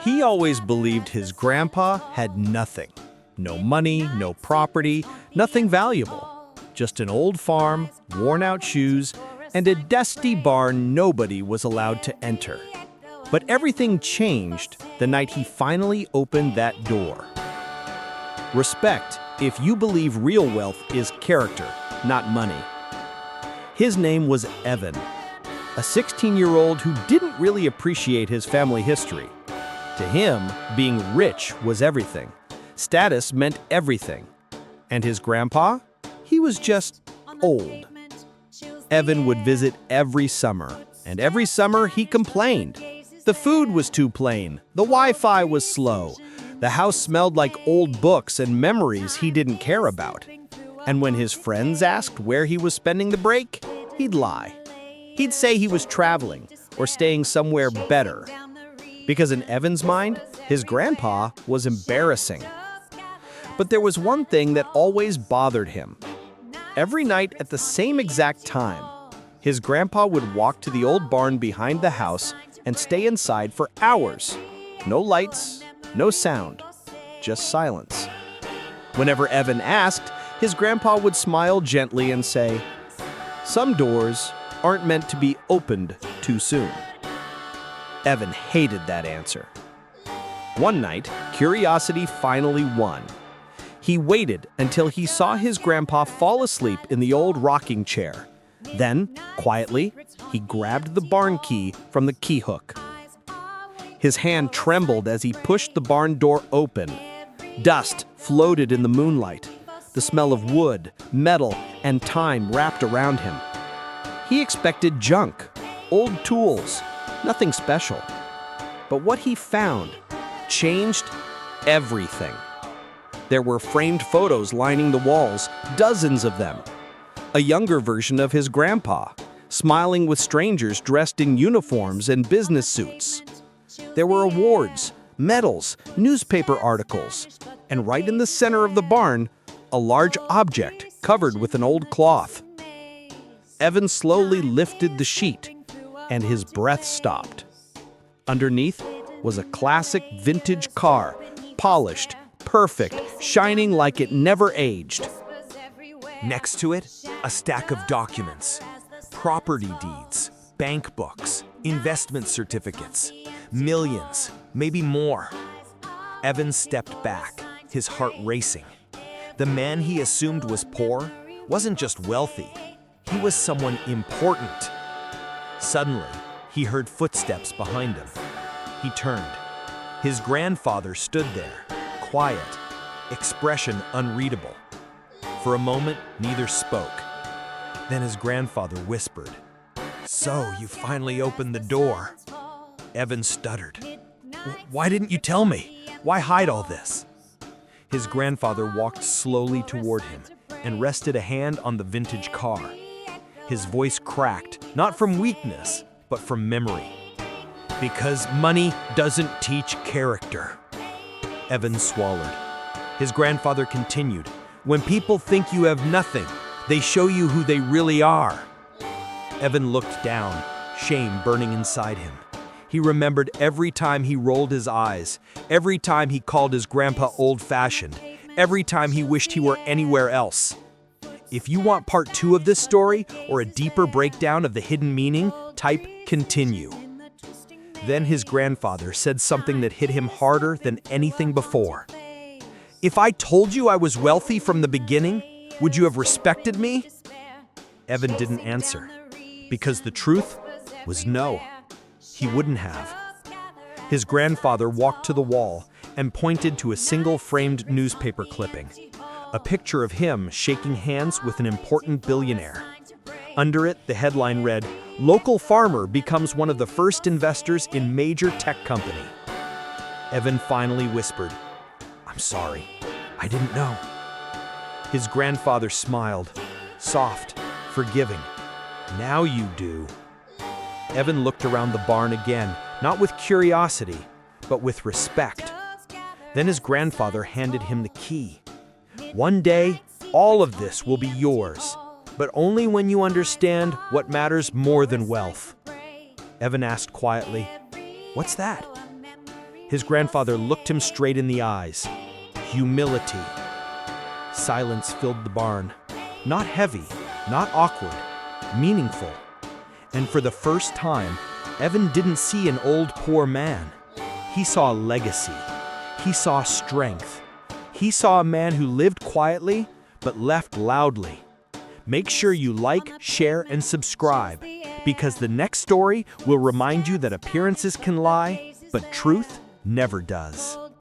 He always believed his grandpa had nothing. No money, no property, nothing valuable. Just an old farm, worn-out shoes, and a dusty barn nobody was allowed to enter. But everything changed the night he finally opened that door. Respect if you believe real wealth is character, not money. His name was Evan, a 16-year-old who didn't really appreciate his family history. To him, being rich was everything. Status meant everything. And his grandpa? He was just old. Evan would visit every summer, and every summer he complained. The food was too plain, the Wi-Fi was slow, the house smelled like old books and memories he didn't care about. And when his friends asked where he was spending the break, he'd lie. He'd say he was traveling or staying somewhere better. Because in Evan's mind, his grandpa was embarrassing. But there was one thing that always bothered him. Every night at the same exact time, his grandpa would walk to the old barn behind the house and stay inside for hours. No lights, no sound, just silence. Whenever Evan asked, his grandpa would smile gently and say, "Some doors aren't meant to be opened too soon." Evan hated that answer. One night, curiosity finally won. He waited until he saw his grandpa fall asleep in the old rocking chair. Then, quietly, he grabbed the barn key from the key hook. His hand trembled as he pushed the barn door open. Dust floated in the moonlight. The smell of wood, metal, and time wrapped around him. He expected junk, old tools, nothing special. But what he found changed everything. There were framed photos lining the walls, dozens of them. A younger version of his grandpa, smiling with strangers dressed in uniforms and business suits. There were awards, medals, newspaper articles, and right in the center of the barn, a large object covered with an old cloth. Evan slowly lifted the sheet, and his breath stopped. Underneath was a classic vintage car, polished, perfect, shining like it never aged. Next to it, a stack of documents, property deeds, bank books, investment certificates, millions, maybe more. Evan stepped back, his heart racing. The man he assumed was poor wasn't just wealthy, he was someone important. Suddenly, he heard footsteps behind him. He turned. His grandfather stood there, quiet, expression unreadable. For a moment, neither spoke. Then his grandfather whispered, "So you finally opened the door." Evan stuttered. "Why didn't you tell me? Why hide all this?" His grandfather walked slowly toward him and rested a hand on the vintage car. His voice cracked, not from weakness, but from memory. "Because money doesn't teach character." Evan swallowed. His grandfather continued, "When people think you have nothing, they show you who they really are." Evan looked down, shame burning inside him. He remembered every time he rolled his eyes, every time he called his grandpa old-fashioned, every time he wished he were anywhere else. If you want part 2 of this story or a deeper breakdown of the hidden meaning, type continue. Then his grandfather said something that hit him harder than anything before. "If I told you I was wealthy from the beginning, would you have respected me?" Evan didn't answer, because the truth was no, he wouldn't have. His grandfather walked to the wall and pointed to a single framed newspaper clipping, a picture of him shaking hands with an important billionaire. Under it, the headline read, "Local farmer becomes one of the first investors in major tech company." Evan finally whispered, "I'm sorry, I didn't know." His grandfather smiled, soft, forgiving. "Now you do." Evan looked around the barn again, not with curiosity, but with respect. Then his grandfather handed him the key. "One day, all of this will be yours, but only when you understand what matters more than wealth." Evan asked quietly, "What's that?" His grandfather looked him straight in the eyes. Humility. Silence filled the barn. Not heavy, not awkward, meaningful. And for the first time, Evan didn't see an old poor man. He saw legacy. He saw strength. He saw a man who lived quietly but left loudly. Make sure you like, share, and subscribe, because the next story will remind you that appearances can lie, but truth never does.